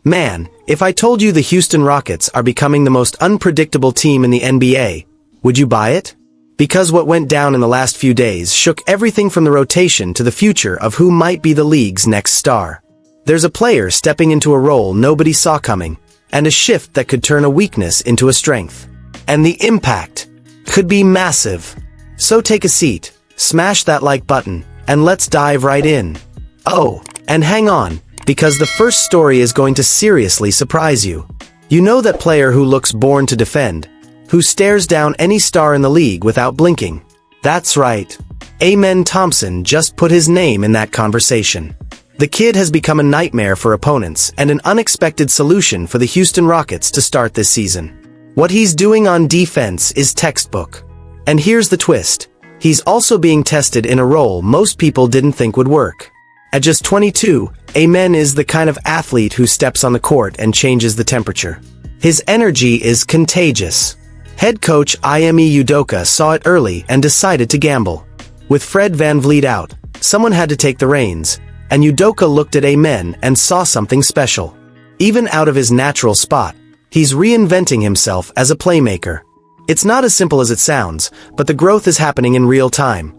Man, if I told you the Houston Rockets are becoming the most unpredictable team in the NBA, would you buy it? Because what went down in the last few days shook everything from the rotation to the future of who might be the league's next star. There's a player stepping into a role nobody saw coming, and a shift that could turn a weakness into a strength. And the impact could be massive. So take a seat, smash that like button, and let's dive right in. Oh, and hang on, because the first story is going to seriously surprise you. You know that player who looks born to defend, who stares down any star in the league without blinking? That's right. Amen Thompson just put his name in that conversation. The kid has become a nightmare for opponents and an unexpected solution for the Houston Rockets to start this season. What he's doing on defense is textbook. And here's the twist. He's also being tested in a role most people didn't think would work. At just 22, Amen is the kind of athlete who steps on the court and changes the temperature. His energy is contagious. Head coach Ime Udoka saw it early and decided to gamble. With Fred VanVleet out, someone had to take the reins, and Udoka looked at Amen and saw something special. Even out of his natural spot, he's reinventing himself as a playmaker. It's not as simple as it sounds, but the growth is happening in real time.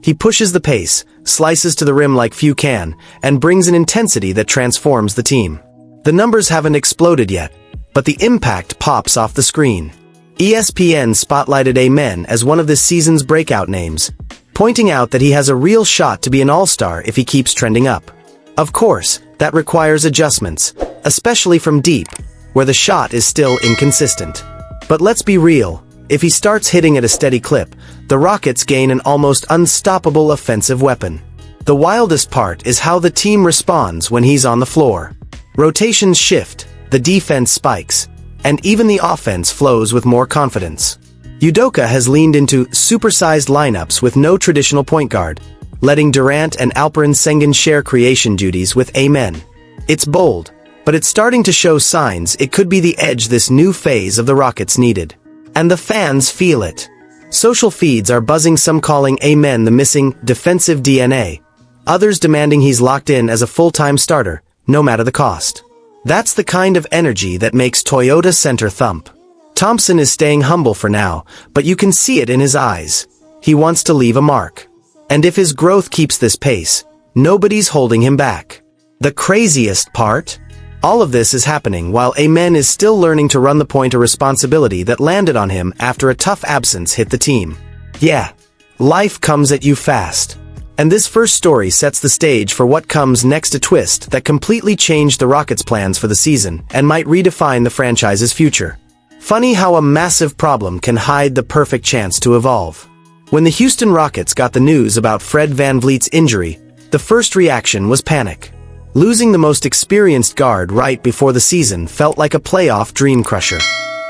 He pushes the pace, slices to the rim like few can, and brings an intensity that transforms the team. The numbers haven't exploded yet, but the impact pops off the screen. ESPN spotlighted Amen as one of this season's breakout names, pointing out that he has a real shot to be an all-star if he keeps trending up. Of course, that requires adjustments, especially from deep, where the shot is still inconsistent. But let's be real. If he starts hitting at a steady clip, the Rockets gain an almost unstoppable offensive weapon. The wildest part is how the team responds when he's on the floor. Rotations shift, the defense spikes, and even the offense flows with more confidence. Udoka has leaned into supersized lineups with no traditional point guard, letting Durant and Alperen Sengun share creation duties with Amen. It's bold, but it's starting to show signs it could be the edge this new phase of the Rockets needed. And the fans feel it. Social feeds are buzzing, some calling Amen the missing defensive DNA, others demanding he's locked in as a full-time starter, no matter the cost. That's the kind of energy that makes Toyota Center thump. Thompson is staying humble for now, but you can see it in his eyes. He wants to leave a mark. And if his growth keeps this pace, nobody's holding him back. The craziest part? All of this is happening while Amen is still learning to run the point, a responsibility that landed on him after a tough absence hit the team. Yeah, life comes at you fast. And this first story sets the stage for what comes next, a twist that completely changed the Rockets' plans for the season and might redefine the franchise's future. Funny how a massive problem can hide the perfect chance to evolve. When the Houston Rockets got the news about Fred VanVleet's injury, the first reaction was panic. Losing the most experienced guard right before the season felt like a playoff dream crusher.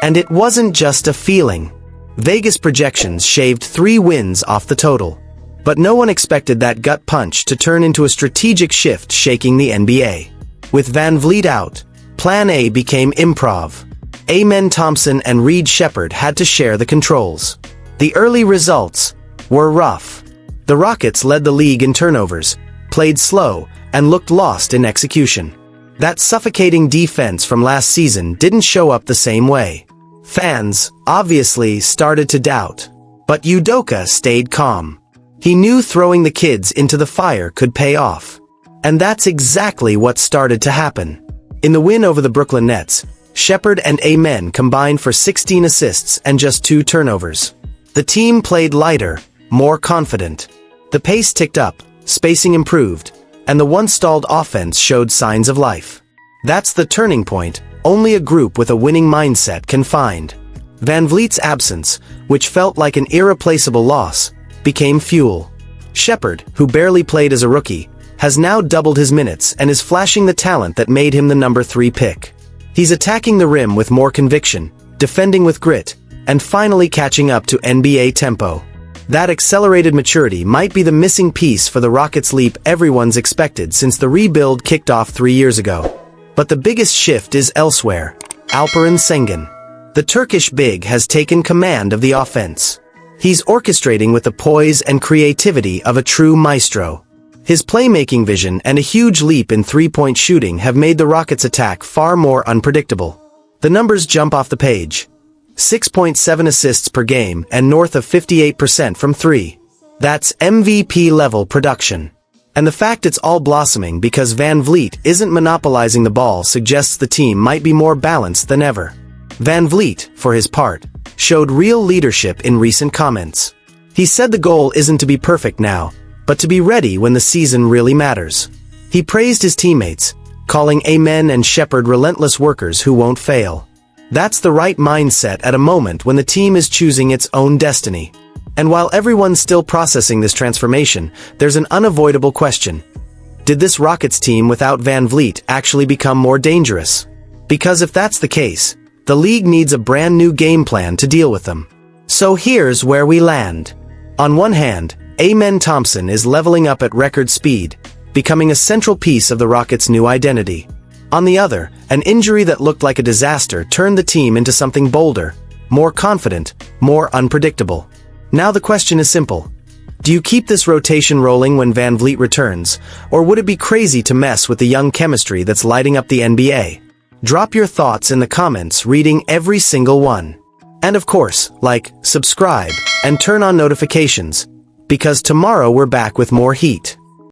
And it wasn't just a feeling. Vegas projections shaved 3 wins off the total. But no one expected that gut punch to turn into a strategic shift shaking the NBA. With VanVleet out, Plan A became improv. Amen Thompson and Reed Sheppard had to share the controls. The early results were rough. The Rockets led the league in turnovers, played slow, and looked lost in execution. That suffocating defense from last season didn't show up the same way. Fans, obviously, started to doubt. But Udoka stayed calm. He knew throwing the kids into the fire could pay off. And that's exactly what started to happen. In the win over the Brooklyn Nets, Sheppard and Amen combined for 16 assists and just 2 turnovers. The team played lighter, more confident. The pace ticked up, spacing improved, and the once-stalled offense showed signs of life. That's the turning point only a group with a winning mindset can find. VanVleet's absence, which felt like an irreplaceable loss, became fuel. Sheppard, who barely played as a rookie, has now doubled his minutes and is flashing the talent that made him the number 3 pick. He's attacking the rim with more conviction, defending with grit, and finally catching up to NBA tempo. That accelerated maturity might be the missing piece for the Rockets' leap everyone's expected since the rebuild kicked off 3 years ago. But the biggest shift is elsewhere. Alperen Sengun. The Turkish big has taken command of the offense. He's orchestrating with the poise and creativity of a true maestro. His playmaking vision and a huge leap in three-point shooting have made the Rockets' attack far more unpredictable. The numbers jump off the page. 6.7 assists per game and north of 58% from three. That's MVP-level production. And the fact it's all blossoming because Van Vliet isn't monopolizing the ball suggests the team might be more balanced than ever. Van Vliet, for his part, showed real leadership in recent comments. He said the goal isn't to be perfect now, but to be ready when the season really matters. He praised his teammates, calling Amen and Shepard relentless workers who won't fail. That's the right mindset at a moment when the team is choosing its own destiny. And while everyone's still processing this transformation, there's an unavoidable question. Did this Rockets team without Van Vliet actually become more dangerous? Because if that's the case, the league needs a brand new game plan to deal with them. So here's where we land. On one hand, Amen Thompson is leveling up at record speed, becoming a central piece of the Rockets' new identity. On the other, an injury that looked like a disaster turned the team into something bolder, more confident, more unpredictable. Now the question is simple. Do you keep this rotation rolling when Van Vliet returns, or would it be crazy to mess with the young chemistry that's lighting up the NBA? Drop your thoughts in the comments, reading every single one. And of course, like, subscribe, and turn on notifications, because tomorrow we're back with more heat.